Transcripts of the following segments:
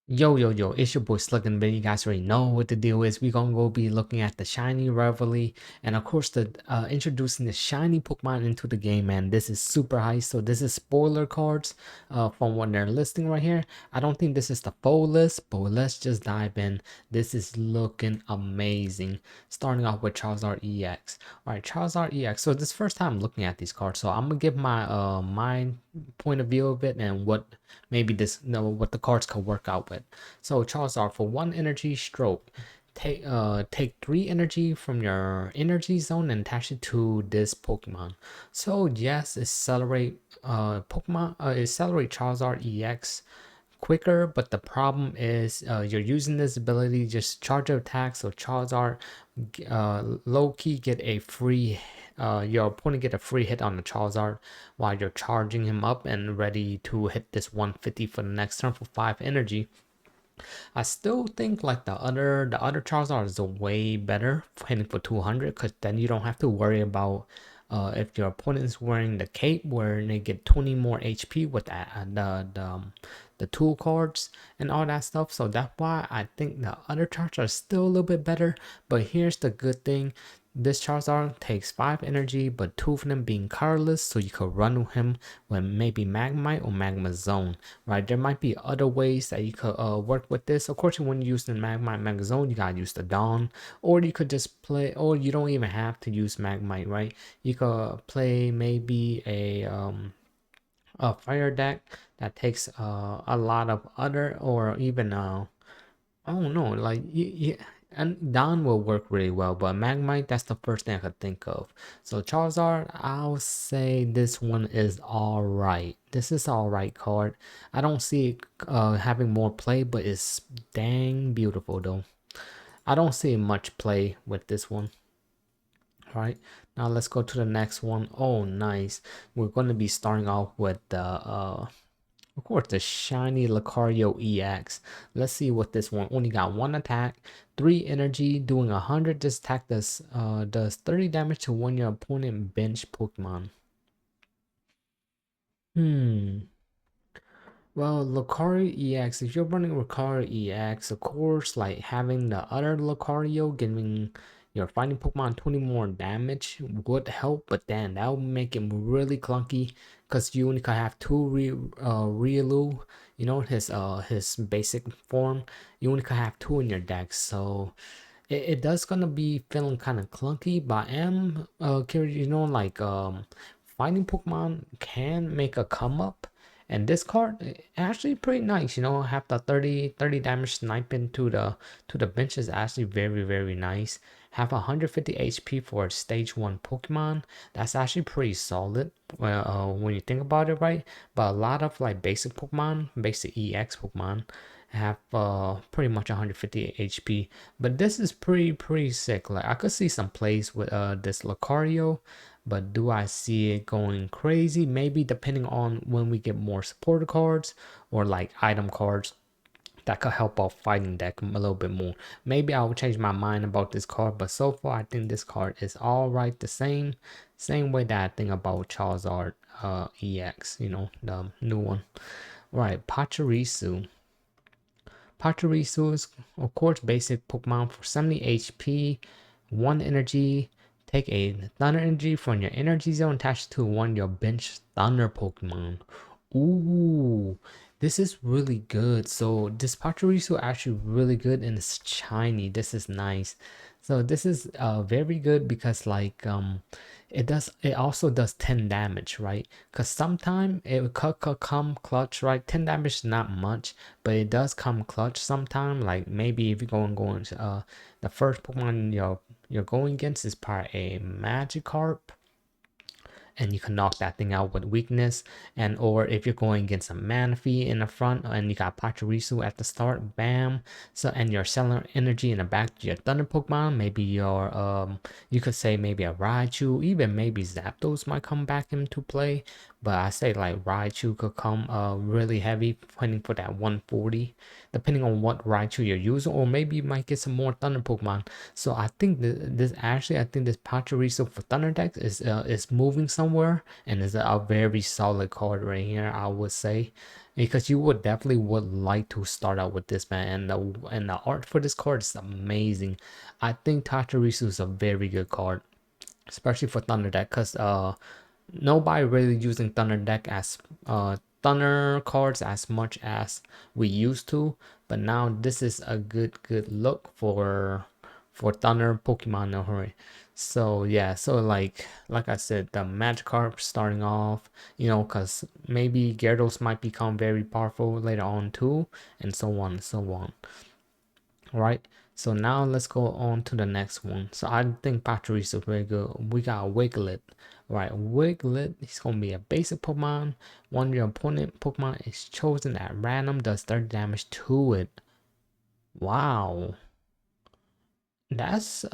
Yo, it's your boy Slug and Ben. You guys already know what the deal is. We're gonna go be looking at the shiny Revelry, and of course the introducing the shiny Pokemon into the game, man. This is super high. So this is spoiler cards from what they're listing right here. I don't think this is the full list, but let's just dive in. This is looking amazing. Starting off with Charizard EX. Alright, Charizard EX. So this first time looking at these cards. So I'm gonna give my point of view of it and what maybe what the cards can work out with. So Charizard, for 1 energy stroke, take 3 energy from your energy zone and attach it to this Pokemon. So yes, accelerate Charizard EX quicker, but the problem is you're using this ability just charge your attack, so Charizard low key get a free your opponent get a free hit on the Charizard while you're charging him up and ready to hit this 150 for the next turn for 5 energy. I still think like the other Charizard is a way better for hitting for 200, because then you don't have to worry about if your opponent is wearing the cape where they get 20 more HP with the tool cards and all that stuff. So that's why I think the other Charizard are still a little bit better. But here's the good thing: this Charizard takes 5 energy, but 2 of them being colorless, so you could run him with maybe Magmite or Magma Zone, right? There might be other ways that you could work with this. Of course, when you're using Magmite, Magma Zone, you gotta use the Dawn, or you could just play, or you don't even have to use Magmite, right? You could play maybe a fire deck that takes a lot of other, or even I don't know, like and Dawn will work really well, but Magmite, that's the first thing I could think of. So Charizard, I'll say this one is alright. This is alright card. I don't see it having more play, but it's dang beautiful though. I don't see much play with this one. Alright, now let's go to the next one. Oh, nice. We're going to be starting off with the of course, the shiny Lucario EX. Let's see what this one only got 1 attack, 3 energy, doing 100. This attack does 30 damage to one your opponent bench Pokemon. Well, Lucario EX, if you're running Lucario EX, of course, like having the other Lucario giving your fighting Pokemon 20 more damage would help, but then that would make him really clunky because you only can have 2 Riolu, his basic form. You only can have 2 in your deck, so it does gonna be feeling kind of clunky, but I am curious, fighting Pokemon can make a come up. And this card actually pretty nice, have the 30 damage sniping to the bench is actually very nice. Have 150 HP for a stage 1 Pokemon. That's actually pretty solid when you think about it, right? But a lot of like basic Pokemon, basic EX Pokemon have pretty much 150 HP. But this is pretty sick. Like I could see some plays with this Lucario, but do I see it going crazy? Maybe, depending on when we get more supporter cards or like item cards that could help out fighting deck a little bit more. Maybe I'll change my mind about this card, but so far I think this card is all right. The same way that I think about Charizard EX, the new one. All right, Pachirisu. Pachirisu is, of course, basic Pokemon for 70 HP, 1 energy. Take a Thunder energy from your energy zone attached to one of your bench Thunder Pokemon. Ooh, this is really good. So this Pachirisu actually really good, and it's shiny. This is nice. So this is very good because it also does 10 damage, right? Because sometimes it could come clutch, right? 10 damage is not much, but it does come clutch sometime. Like maybe if you're going the first Pokemon you're going against is probably a Magikarp, and you can knock that thing out with weakness. And or if you're going against a Manaphy in the front and you got Pachirisu at the start, bam. So, and you're selling energy in the back to your Thunder Pokemon, maybe you could say maybe a Raichu, even maybe Zapdos might come back into play. but I say like Raichu could come really heavy, planning for that 140, depending on what Raichu you're using, or maybe you might get some more Thunder Pokemon. So I think I think this Pachirisu for Thunder Deck is moving somewhere, and is a very solid card right here, I would say, because you would definitely would like to start out with this, man. And the art for this card is amazing. I think Pachirisu is a very good card, especially for Thunder Deck, because nobody really using Thunder Deck as Thunder cards as much as we used to. But now this is a good look for Thunder Pokemon in a hurry. So yeah, so like I said, the Magikarp starting off, because maybe Gyarados might become very powerful later on too, and so on and so on. Right. So now let's go on to the next one. So I think Pachirisu is very good. We got Wiglett. Right, Wiglett, he's gonna be a basic Pokemon. One your opponent Pokemon is chosen at random, does 30 damage to it. Wow. That's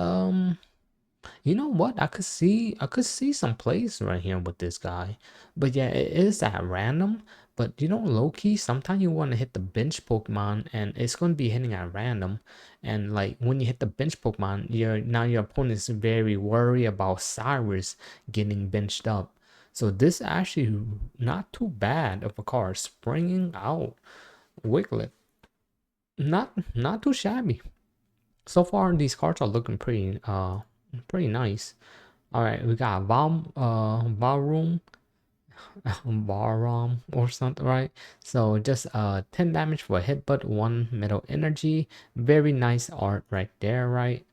you know what? I could see some plays right here with this guy. But yeah, it is at random. But low key, sometimes you want to hit the bench Pokemon and it's gonna be hitting at random. And like when you hit the bench Pokemon, your opponent is very worried about Cyrus getting benched up. So this actually not too bad of a card. Springing out Wiglet. Not too shabby. So far these cards are looking pretty nice. All right, we got Valroom, Barom or something, right? So just 10 damage for a hit, but 1 metal energy. Very nice art right there, right?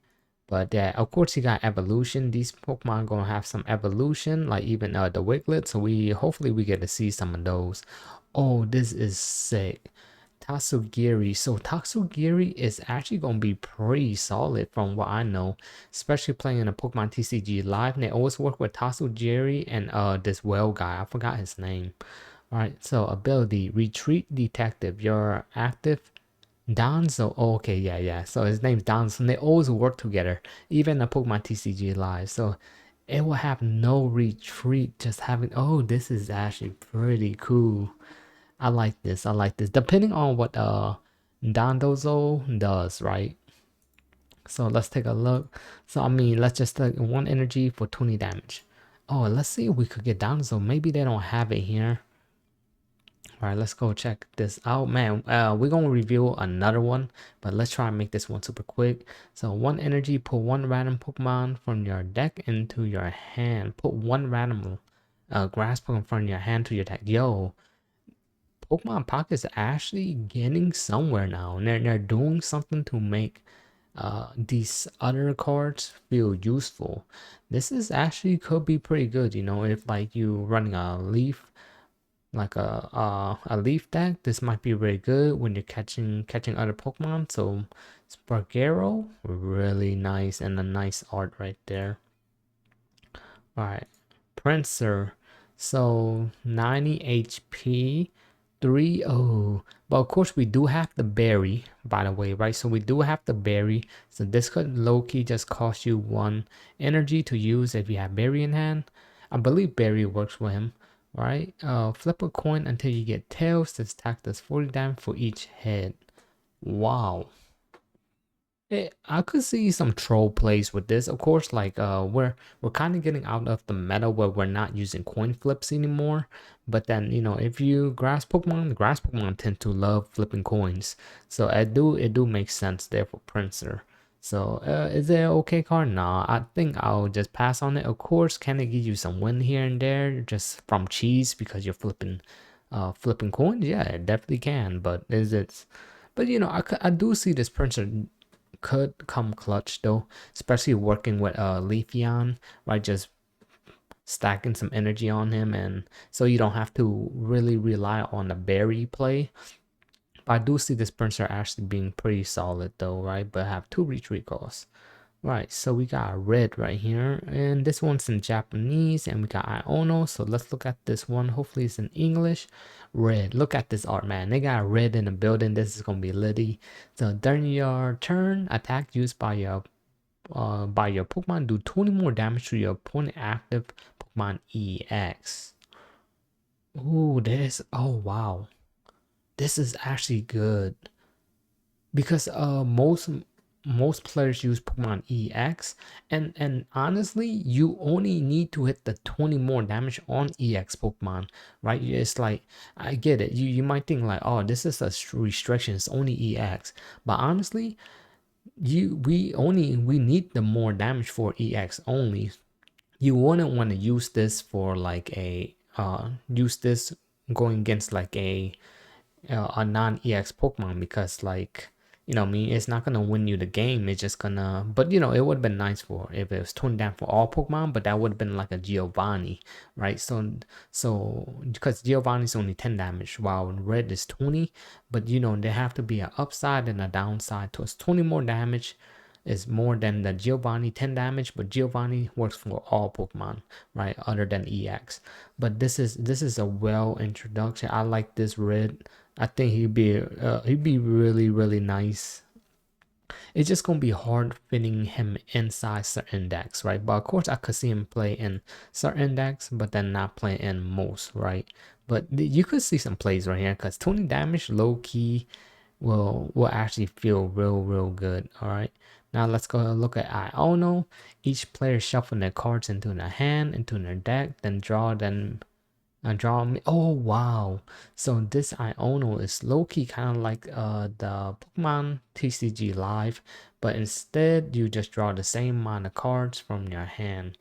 But yeah, of course you got evolution. These Pokemon gonna have some evolution, like even the Wiglet. So hopefully we get to see some of those. Oh, this is sick. Tatsugiri. So Tatsugiri is actually gonna be pretty solid from what I know, especially playing in a Pokemon TCG Live. And they always work with Tatsugiri and this whale guy. I forgot his name. All right. So ability: Retreat Detective. You're active. Danzo. Oh, okay, yeah. So his name's Danzo. And they always work together, even in a Pokemon TCG Live. So it will have no retreat. Just having. Oh, this is actually pretty cool. I like this. I like this. Depending on what Dondozo does, right? So let's take a look. So I mean, let's just take 1 energy for 20 damage. Oh, let's see if we could get Dondozo. Maybe they don't have it here. All right, let's go check this out, man. We're gonna review another one, but let's try and make this one super quick. So 1 energy, put 1 random Pokemon from your deck into your hand. Put 1 random grass Pokemon from your hand to your deck. Yo, Pokemon Pocket's actually getting somewhere now. And they're doing something to make these other cards feel useful. This is actually could be pretty good, if like you running a leaf, like a leaf deck. This might be very good when you're catching other Pokemon. So Spargero, really nice, and a nice art right there. All right, Pinsir. So 90 HP. 3-0. But of course, we do have the berry, by the way, right? So we do have the berry. So this could low-key just cost you 1 energy to use if you have berry in hand. I believe berry works for him, right? Flip a coin until you get tails. This attack does 40 damage for each head. Wow. I could see some troll plays with this. Of course, like we're kind of getting out of the meta where we're not using coin flips anymore. But then if you grass Pokemon, the grass Pokemon tend to love flipping coins. So it do make sense there for Pinsir. So is it an okay card? Nah, I think I'll just pass on it. Of course, can it give you some win here and there just from cheese because you're flipping coins? Yeah, it definitely can. But is it? But I do see this Pinsir could come clutch though, especially working with Leafeon, right? Just stacking some energy on him, and so you don't have to really rely on the berry play. But I do see this Pinsir actually being pretty solid though, right? But have 2 retreat costs. Right, so we got red right here, and this one's in Japanese, and we got Iono. So let's look at this one. Hopefully it's in English. Red, look at this art, man. They got red in the building. This is gonna be litty. So during your turn, attack used by your Pokemon do 20 more damage to your opponent active Pokemon EX. Ooh, this. Oh wow, this is actually good because most players use Pokemon EX, and honestly, you only need to hit the 20 more damage on EX Pokemon, right? It's like I get it. You might think like, oh, this is a restriction. It's only EX, but honestly, we need the more damage for EX only. You wouldn't want to use this for like a use this going against like a non-EX Pokemon because like I mean it's not gonna win you the game. It's just gonna but it would have been nice for if it was toned down for all Pokemon, but that would have been like a Giovanni, right? So because Giovanni's only 10 damage while red is 20, but there have to be an upside and a downside to us. 20 more damage is more than the Giovanni 10 damage, but Giovanni works for all Pokemon, right? Other than EX. But this is a well introduction. I like this red. I think he'd be really really nice. It's just gonna be hard fitting him inside certain decks, right? But of course I could see him play in certain decks, but then not play in most, right? But you could see some plays right here because 20 damage low key will actually feel real good. All right. Now let's go look at Iono. Each player shuffle their cards into their hand, into their deck, then draw me. Oh wow! So this Iono is low-key kind of like the Pokemon TCG Live, but instead you just draw the same amount of cards from your hand.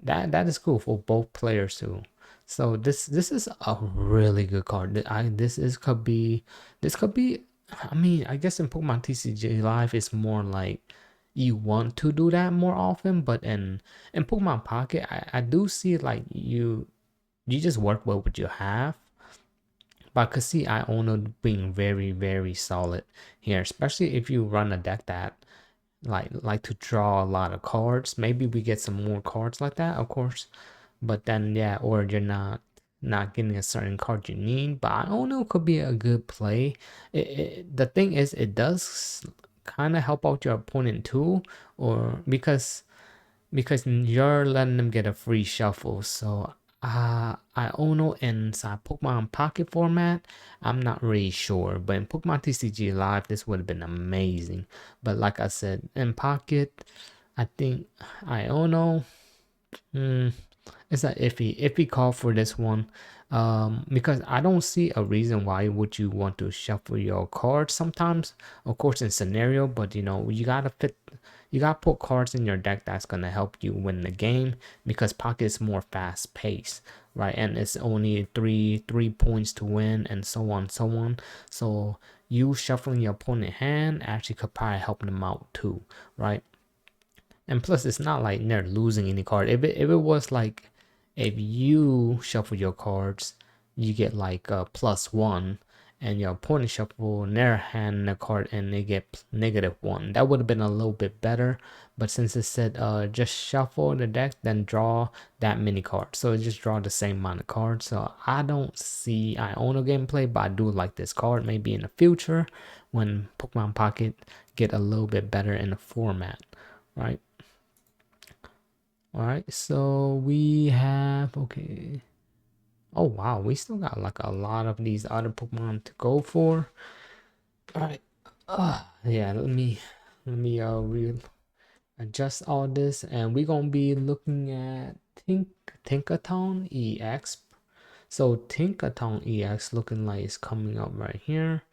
That is cool for both players too. So this is a really good card. This could be. I mean, I guess in Pokemon TCG Live it's more like you want to do that more often, but in Pokemon Pocket I do see like you just work well with you have. But I could see Iono being very, very solid here, especially if you run a deck that like to draw a lot of cards. Maybe we get some more cards like that, of course. But then yeah, or you're not getting a certain card you need. But Iono could be a good play. The thing is, it does kind of help out your opponent too, or because you're letting them get a free shuffle. So I Ono inside Pokemon Pocket format, I'm not really sure. But in Pokemon TCG Live, this would have been amazing. But like I said, in Pocket, I think Iono, it's an iffy call for this one. Because I don't see a reason why would you want to shuffle your cards sometimes, of course in scenario, but you gotta put cards in your deck that's gonna help you win the game because Pocket is more fast paced, right? And it's only three points to win and so on so on. So you shuffling your opponent hand actually could probably help them out too, right? And plus, it's not like they're losing any card. If it was like, if you shuffle your cards, you get like a +1, and your opponent shuffle their hand a card and they get -1. That would have been a little bit better. But since it said just shuffle the deck, then draw that many cards, so it just draw the same amount of cards. So I don't see Iono gameplay, but I do like this card. Maybe in the future, when Pokemon Pocket get a little bit better in the format, right? All right, so we have okay. Oh wow, we still got like a lot of these other Pokemon to go for. All right, yeah. Let me adjust all this, and we're gonna be looking at Tinkaton EX. So Tinkaton EX looking like it's coming up right here.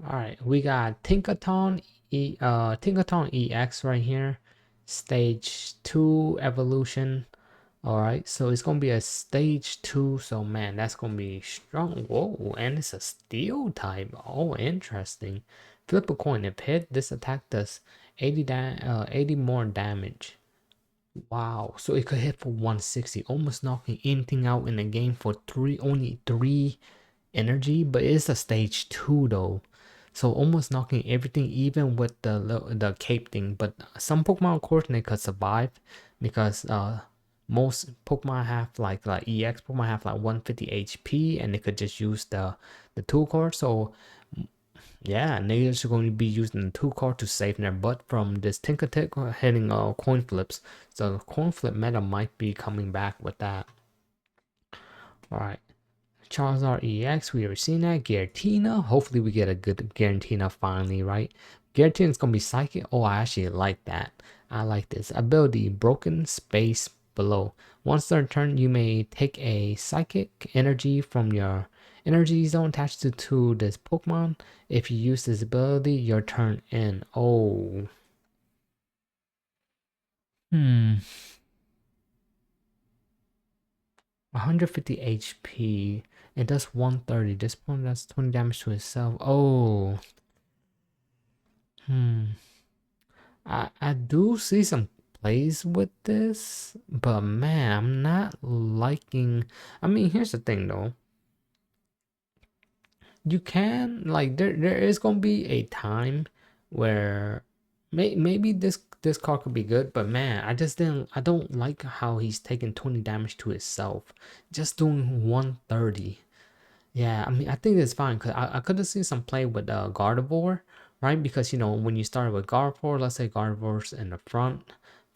All right, we got Tinkaton EX right here, stage 2 evolution. All right, so it's gonna be a stage 2. So man, that's gonna be strong. Whoa, and it's a steel type. Oh, interesting. Flip a coin. If hit, this attack does 80 more damage. Wow, so it could hit for 160, almost knocking anything out in the game for only three energy, but it's a stage 2 though, so almost knocking everything even with the cape thing. But some Pokemon of course they could survive because most Pokemon have like EX Pokemon have like 150 HP and they could just use the tool card. So yeah, and they're just going to be using the tool card to save their butt from this Tinkaton hitting coin flips. So the coin flip meta might be coming back with that. Alright. Charizard EX, we already seen that. Giratina, hopefully we get a good Giratina finally, right? Giratina's gonna be psychic. Oh, I actually like that. I like this. Ability, broken space below. Once per turn, you may take a psychic energy from your energy zone attached to this Pokemon. If you use this ability, your turn in. Oh. 150 HP. It does 130. This one does 20 damage to itself. Oh. I do see some plays with this, but man, I'm not liking. I mean, here's the thing though. You can like there is gonna be a time where maybe this card could be good, but man, I don't like how he's taking 20 damage to itself, just doing 130. Yeah, I mean, I think it's fine because I could have seen some play with Gardevoir, right? Because you know when you start with Gardevoir, let's say Gardevoir's in the front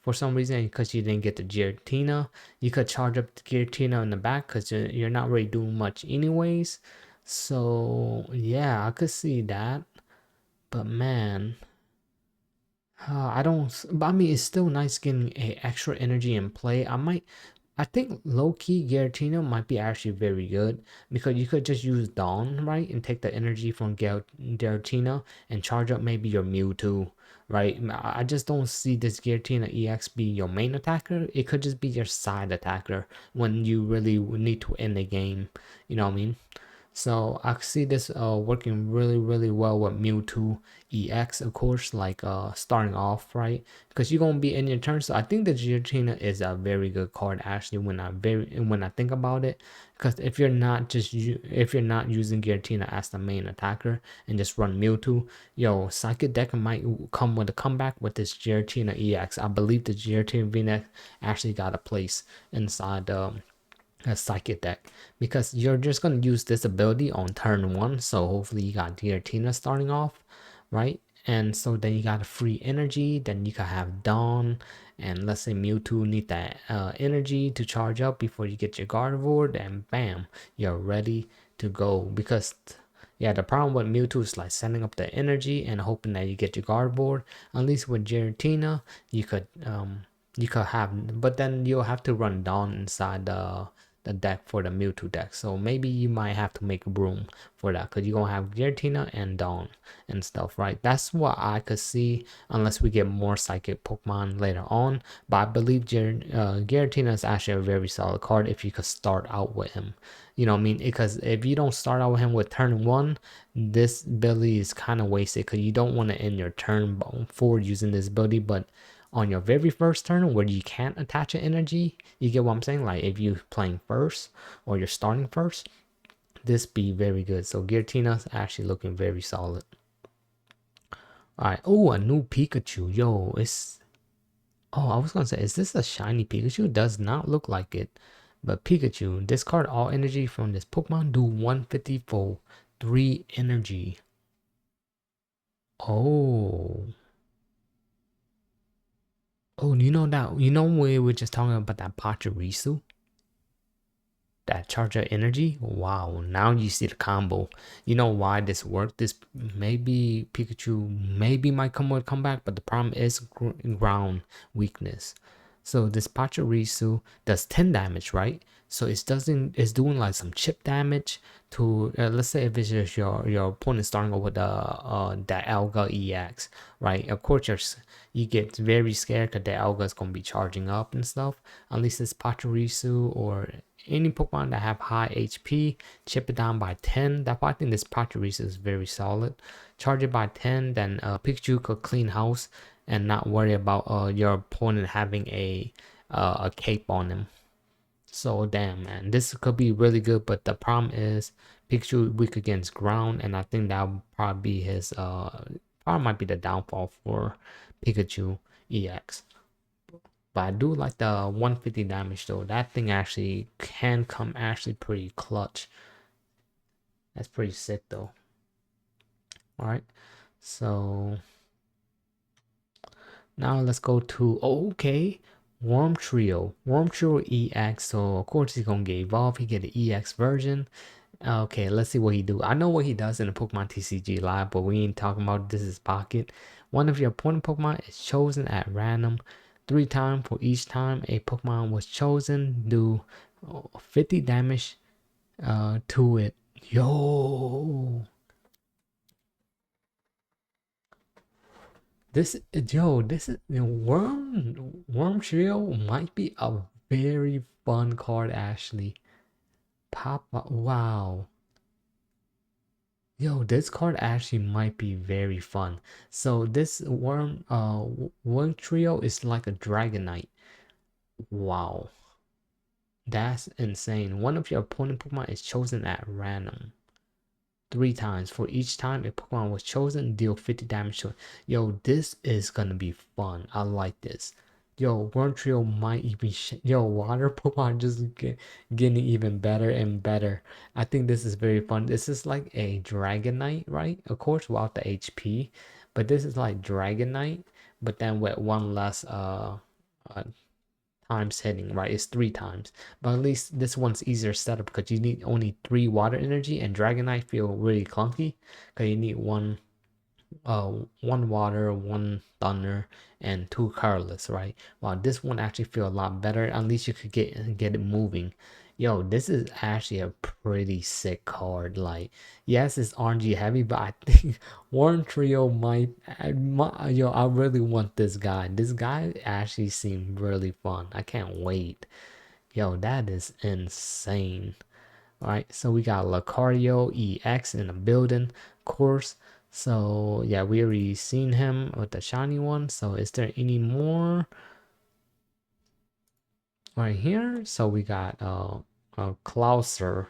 for some reason because you didn't get the Giratina, you could charge up the Giratina in the back because you're not really doing much anyways. So yeah, I could see that, but man, I don't. But I mean, it's still nice getting a extra energy in play. I think low key Giratina might be actually very good because you could just use Dawn, right, and take the energy from Giratina and charge up maybe your Mewtwo, right? I just don't see this Giratina EX be your main attacker. It could just be your side attacker when you really need to end the game. You know what I mean? So I see this working really well with Mewtwo EX, of course, like starting off right because you're gonna be in your turn. So I think the Giratina is a very good card actually when I think about it. Because if you're not using Giratina as the main attacker and just run Mewtwo, yo, Psychic deck might come with a comeback with this Giratina EX. I believe the Giratina VNX actually got a place inside a psychic deck because you're just going to use this ability on turn one. So hopefully you got Giratina starting off, right? And so then you got a free energy. Then you can have Dawn, and let's say Mewtwo need that energy to charge up before you get your Gardevoir. Then bam, you're ready to go. Because yeah, the problem with Mewtwo is like setting up the energy and hoping that you get your Gardevoir. At least with Giratina, you could have, but then you'll have to run Dawn inside the deck for the Mewtwo deck. So maybe you might have to make room for that because you're going to have Giratina and Dawn and stuff, right? That's what I could see unless we get more Psychic Pokemon later on. But I believe Giratina is actually a very solid card if you could start out with him. You know what I mean? Because if you don't start out with him with turn one, this ability is kind of wasted because you don't want to end your turn forward using this ability. But on your very first turn where you can't attach an energy, you get what I'm saying? Like if you're playing first or you're starting first, this be very good. So Giratina's actually looking very solid. Alright, oh, a new Pikachu. Yo, it's... Oh, I was gonna say, is this a shiny Pikachu? Does not look like it. But Pikachu, discard all energy from this Pokemon, do 150 for 3 energy. Oh. Oh, you know we were just talking about that Pachirisu? That charger energy. Wow, now you see the combo. You know why this worked? This maybe Pikachu maybe might come back, but the problem is ground weakness. So this Pachirisu does 10 damage, right? So it's doing like some chip damage to let's say if it's just your opponent starting over the Alga EX, right? Of course you get very scared because the Alga is gonna be charging up and stuff. At least it's Pachirisu or any Pokemon that have high HP, chip it down by 10. That's why I think this Pachirisu is very solid. Charge it by 10, then Pikachu could clean house and not worry about your opponent having a cape on him. So damn man, this could be really good, but the problem is Pikachu weak against ground, and I think that would probably be his probably might be the downfall for Pikachu EX. But I do like the 150 damage though. That thing actually can come actually pretty clutch. That's pretty sick though. Alright. So now let's go to okay. Wugtrio EX. So of course he's gonna get evolved. He get an EX version. Okay, let's see what he do. I know what he does in the Pokemon TCG Live, but we ain't talking about this is pocket. One of your opponent Pokemon is chosen at random 3 times. For each time a Pokemon was chosen, do 50 damage to it. Yo, this is Worm Trio might be a very fun card actually. Papa, wow. Yo, this card actually might be very fun. So this worm trio is like a Dragonite. Wow, that's insane. One of your opponent Pokemon is chosen at random 3 times. For each time a Pokemon was chosen, deal 50 damage to it. Yo, this is gonna be fun. I like this. Yo, Worm Trio might even yo, water Pokemon just getting even better and better. I think this is very fun. This is like a Dragonite, right? Of course, without the HP, but this is like Dragonite, but then with one less uh times hitting, right? It's 3 times. But at least this one's easier setup because you need only 3 water energy, and Dragonite feel really clunky because you need one water, one thunder, and 2 colorless, right? Wow, this one actually feel a lot better. At least you could get it moving. Yo, this is actually a pretty sick card. Like, yes, it's RNG heavy, but I think Warren Trio yo, I really want this guy. This guy actually seemed really fun. I can't wait. Yo, that is insane. All right, so we got Lucario EX in the building, of course. So yeah, we already seen him with the shiny one. So is there any more right here? So we got Cloudser.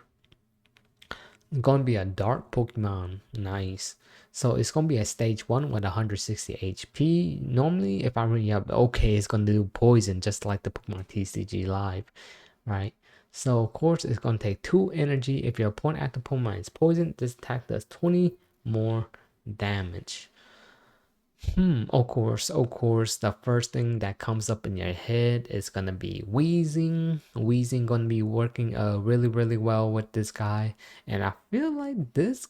Gonna be a dark Pokemon. Nice. So it's gonna be a stage 1 with 160 HP. Normally, if I ring up, okay, it's gonna do poison just like the Pokemon TCG Live, right? So of course it's gonna take 2 energy. If your opponent active Pokemon is poisoned, this attack does 20 more damage. Of course, the first thing that comes up in your head is gonna be Wheezing. Wheezing gonna be working really really well with this guy, and I feel like this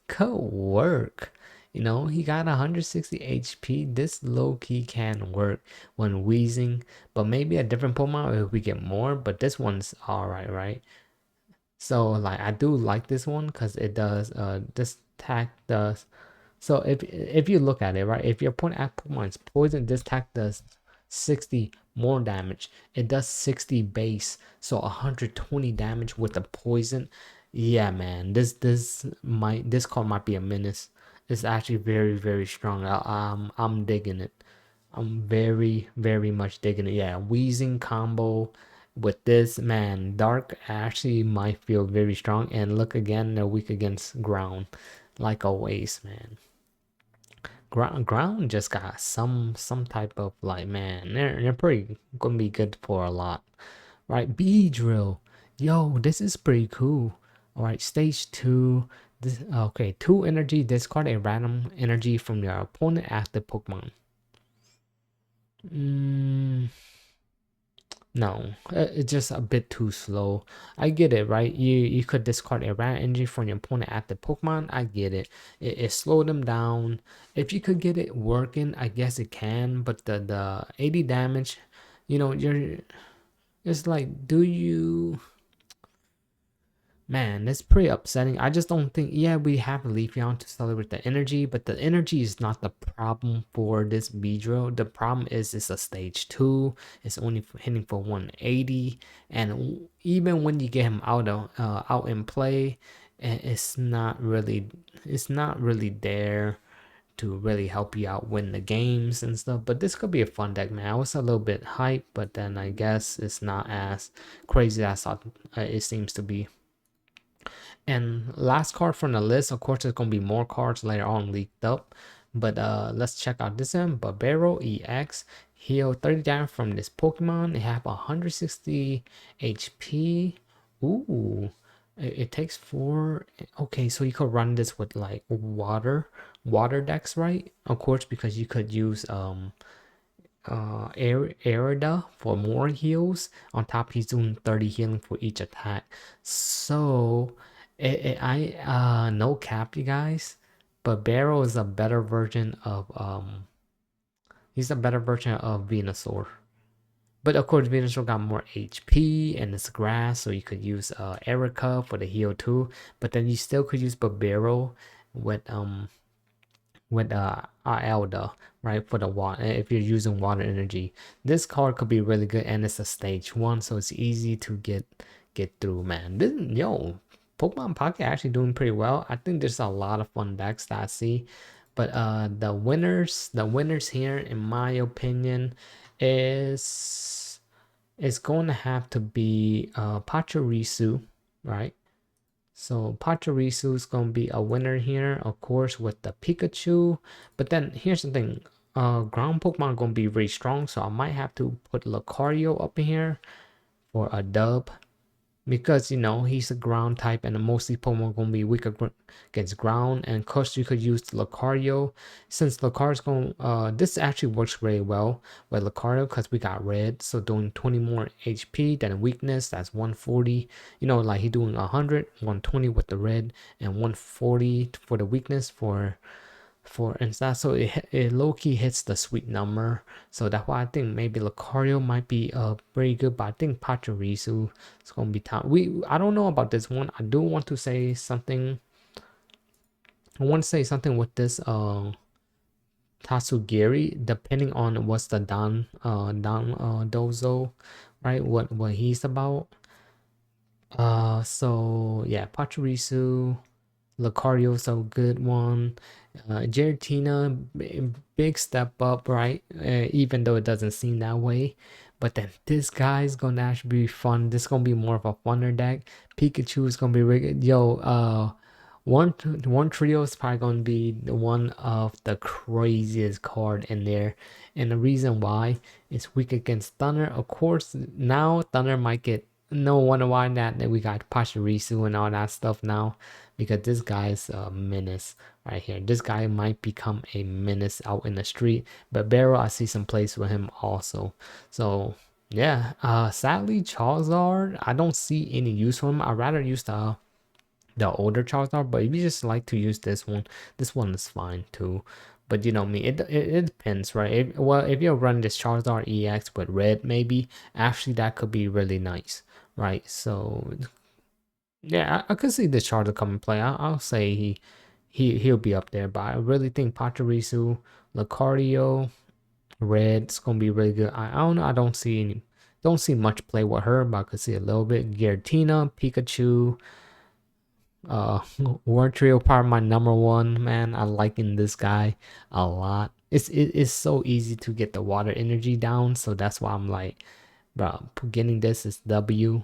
could work. You know, he got 160 HP. This low key can work when Wheezing, but maybe a different Pokemon if we get more. But this one's alright, right? So like I do like this one because it does this attack does so if you look at it, right, if your opponent at Pokemon is poison, this attack does 60 more damage. It does 60 base, so 120 damage with the poison. Yeah, man, this card might be a menace. It's actually very very strong. I'm digging it. I'm very very much digging it. Yeah, Wheezing combo with this, man. Dark actually might feel very strong, and look again, they're weak against ground, like always, man. Ground just got some type of like, man, they're pretty gonna be good for a lot, right? Beedrill, yo, this is pretty cool. All right, stage 2. This okay, 2 energy. Discard a random energy from your opponent active Pokemon. Mm, No, it's just a bit too slow. I get it, right? You could discard a random energy from your opponent at the Pokemon. I get it. It slowed them down. If you could get it working, I guess it can. But the 80 damage, you're it's like, do you? Man, that's pretty upsetting. I just don't think, yeah, we have Leafeon to celebrate the energy, but the energy is not the problem for this Beedrill. The problem is it's a stage 2. It's only hitting for 180, and even when you get him out in play, it's not really there to really help you out win the games and stuff. But this could be a fun deck, man. I was a little bit hyped, but then I guess it's not as crazy as it seems to be. And last card from the list, of course, there's gonna be more cards later on leaked up. But let's check out this one. Bibarel EX. Heal 30 damage from this Pokemon. They have 160 HP. Ooh. It takes 4. Okay, so you could run this with like water decks, right? Of course, because you could use Arida for more heals. On top, he's doing 30 healing for each attack. So, no cap, you guys, but Barrow is a better version of he's a better version of Venusaur. But of course, Venusaur got more HP and it's grass, so you could use Erica for the heal too. But then you still could use Bibarel with Elda, right, for the water. If you're using water energy, this card could be really good, and it's a stage 1, so it's easy to get through, man. Pokemon Pocket actually doing pretty well. I think there's a lot of fun decks that I see, but the winners here, in my opinion, is going to have to be Pachirisu, right? So Pachirisu is going to be a winner here, of course, with the Pikachu. But then here's the thing. Ground Pokemon going to be very strong, so I might have to put Lucario up in here for a dub. Because, he's a ground type and mostly Pokemon going to be weak against ground. And of course, you could use Lucario. Since Lucario's going, this actually works very well with Lucario because we got red. So doing 20 more HP than weakness, that's 140. Like he doing 100, 120 with the red, and 140 for the weakness for instance. So it low-key hits the sweet number, so that's why I think maybe Lucario might be very good, but I think Pachirisu is gonna be top. I don't know about this one. I do want to say something. I want to say something with this Tatsugiri, depending on what's the dozo, right, what he's about. So yeah, Pachirisu, Lucario's a good one. Giratina, big step up, right? Even though it doesn't seem that way. But then this guy's gonna actually be fun. This is gonna be more of a funner deck. Pikachu is gonna be really good. Yo, one trio is probably gonna be one of the craziest card in there. And the reason why it's weak against Thunder. Of course, now Thunder might get no wonder why that we got Pachirisu and all that stuff now, because this guy is a menace right here. This guy might become a menace out in the street. But Barrow, I see some plays with him also. So yeah, sadly Charizard, I don't see any use for him. I'd rather use the older Charizard, but if you just like to use this one is fine too. But me, it depends, right? If you're running this Charizard EX with red, maybe actually that could be really nice, right? So yeah, I could see this Charizard come and play. I'll say he'll be up there, but I really think Pachirisu, Lucario, red's gonna be really good. I don't know. I don't see much play with her, but I could see a little bit. Giratina, Pikachu, Wugtrio probably my number one, man. I liking this guy a lot. It's so easy to get the water energy down, so that's why I'm like, bro, getting this is W.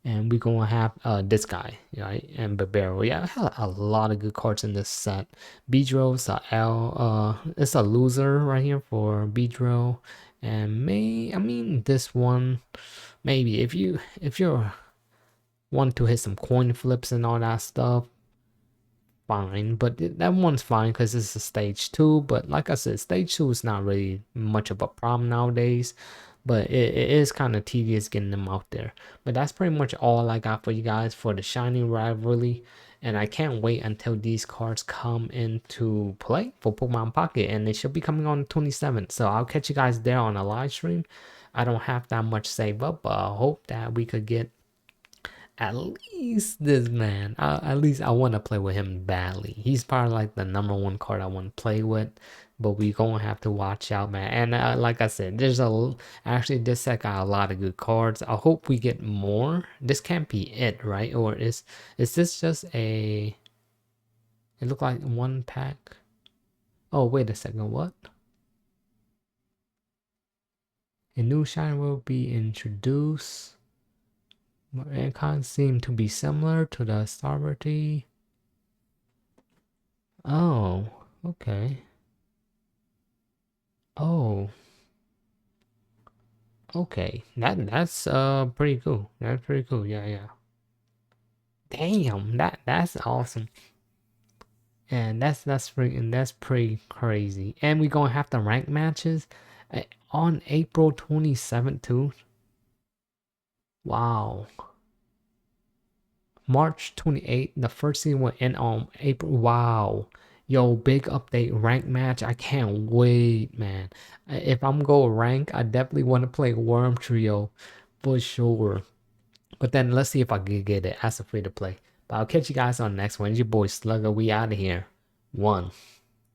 And we're gonna have this guy, right? And Bibarel. Yeah, I had a lot of good cards in this set. Beedrill's a it's a loser right here for Beedrill. And this one, maybe if you're want to hit some coin flips and all that stuff, fine. But that one's fine because it's a stage 2. But like I said, stage 2 is not really much of a problem nowadays. But it is kind of tedious getting them out there. But that's pretty much all I got for you guys for the Shining Rivalry. And I can't wait until these cards come into play for Pokemon Pocket. And they should be coming on the 27th. So I'll catch you guys there on a live stream. I don't have that much save up, but I hope that we could get at least this man. At least I want to play with him badly. He's probably like the number one card I want to play with. But we gonna have to watch out, man. And like I said, actually this set got a lot of good cards. I hope we get more. This can't be it, right? Or is this just a? It looked like one pack. Oh wait a second, what? A new shine will be introduced. It can't seem to be similar to the Starberty. Oh, okay. Oh, okay. That's pretty cool. That's pretty cool. Yeah, yeah. Damn, that's awesome. And that's pretty crazy. And we gonna have the rank matches. On April 27th too. Wow. March 28th, the first season went in on April. Wow. Yo, big update rank match. I can't wait, man. If I'm going rank, I definitely want to play Wugtrio for sure. But then let's see if I can get it as a free to play. But I'll catch you guys on the next one. It's your boy Slugger. We out of here. One.